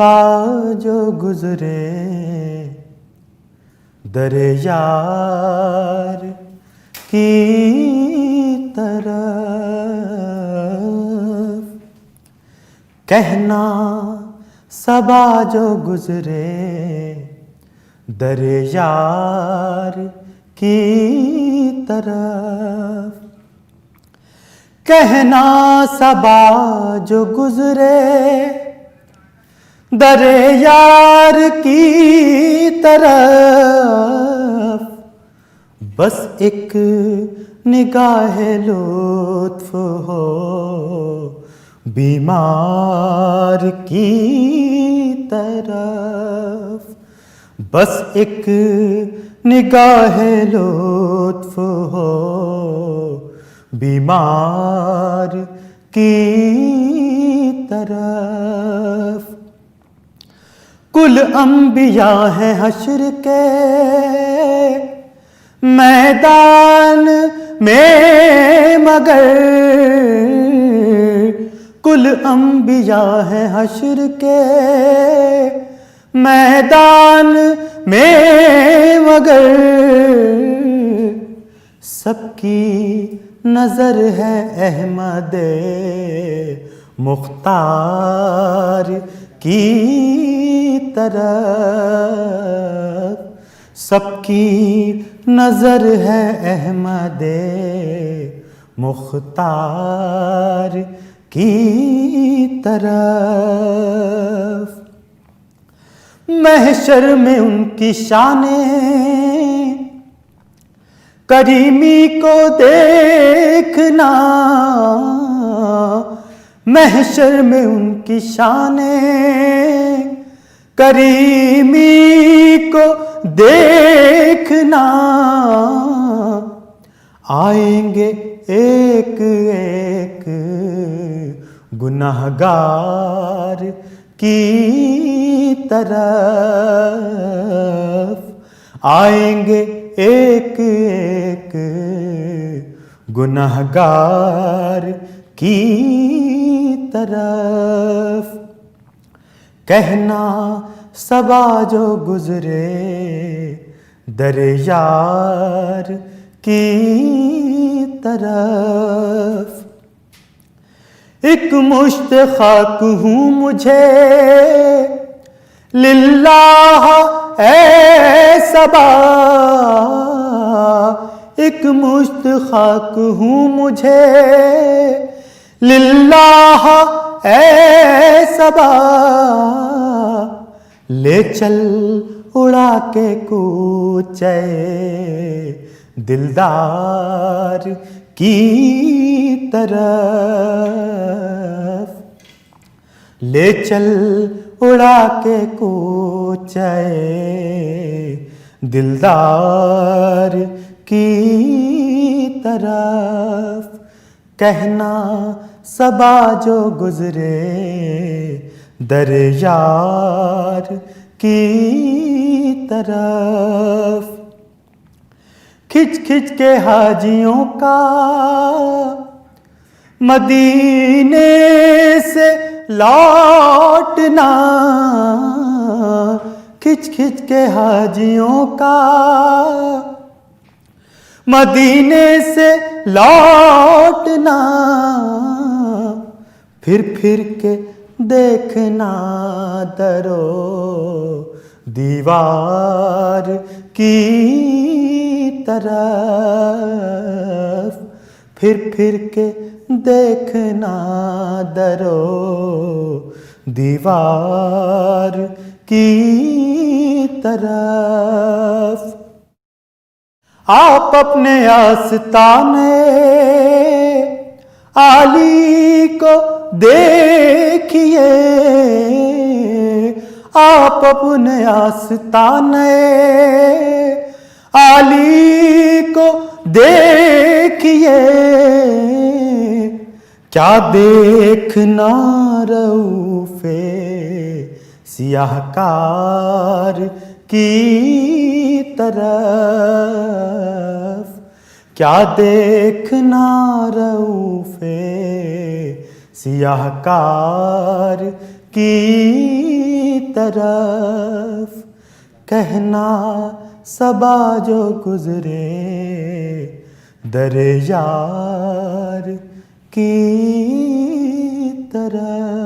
जो गुजरे दरे यार की तरफ, कहना सबा जो गुजरे दरे यार की तरफ, कहना सबा जो गुजरे दरे यार की तरफ, बस एक निगाह लुत्फ हो बीमार की तरफ, बस एक निगाह लुत्फ हो बीमार की तरफ। कुल अंबिया है हश्र के मैदान में, मगर कुल अंबिया है हश्र के मैदान में, मगर सबकी नजर है अहमद मुख्तार की तरफ, सबकी नजर है अहमद मुख्तार की तरफ। महशर में उनकी शाने करीमी को देखना, महशर में उनकी शाने करीमी को देखना, आएंगे एक एक गुनाहगार की तरफ, आएंगे एक एक गुनाहगार की तरफ, कहना सबा जो गुजरे दरे यार की तरफ। एक मुश्त खाक हूँ मुझे लिल्लाह ऐ सबा, एक मुश्त खाक हूँ मुझे लिल्लाह ऐ सबा, ले चल उड़ा के कूचे दिलदार की तरफ, ले चल उड़ा के कूचे दिलदार की तरफ, कहना सबा जो गुजरे दरे यार की तरफ। खिंच खिंच के हाजियों का मदीने से लौटना, खिंच खिंच के हाजियों का मदीने से लौटना, फिर फिर के देखना दरो दीवार की तरफ, फिर फिर के देखना दरो दीवार की तरफ। आप अपने आस्ताने आली को देखिए, आप अपने आस्ताने आली को देखिए, क्या देखना रऊफ़े सियाहकार की तरफ, क्या देखना रऊफ़े सियाहकार की तरफ, कहना सबा जो गुजरे दर यार की तरफ।